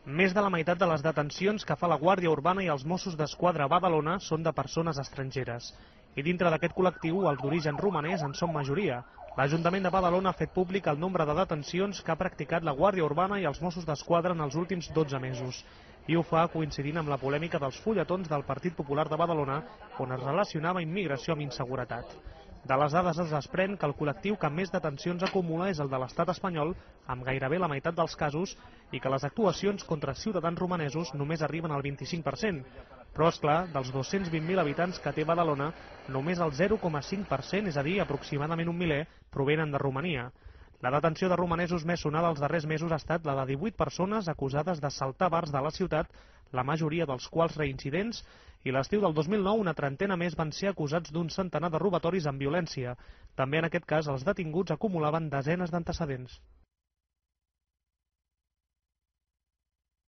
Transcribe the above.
Més de la meitat de les detencions que fa la Guàrdia Urbana i els Mossos d'Esquadra a Badalona són de persones estrangeres. I dintre d'aquest col·lectiu, els d'origen romanès en són majoria. L'Ajuntament de Badalona ha fet públic el nombre de detencions que ha practicat la Guàrdia Urbana i els Mossos d'Esquadra en els últims 12 mesos. I ho fa coincidint amb la polèmica dels fulletons del Partit Popular de Badalona, on es relacionava immigració amb inseguretat. De les dades es desprèn que el col·lectiu que més detencions acumula és el de l'estat espanyol, amb gairebé la meitat dels casos, i que les actuacions contra ciutadans romanesos només arriben al 25%. Però, és clar, dels 220.000 habitants que té Badalona, només el 0,5%, és a dir, aproximadament un miler, provenen de Romania. La detenció de romanesos més sonada els darrers mesos ha estat la de 18 persones acusades d'assaltar bars de la ciutat, la majoria dels quals reincidents, i l'estiu del 2009 una trentena més van ser acusats d'un centenar de robatoris amb violència. També en aquest cas els detinguts acumulaven desenes d'antecedents.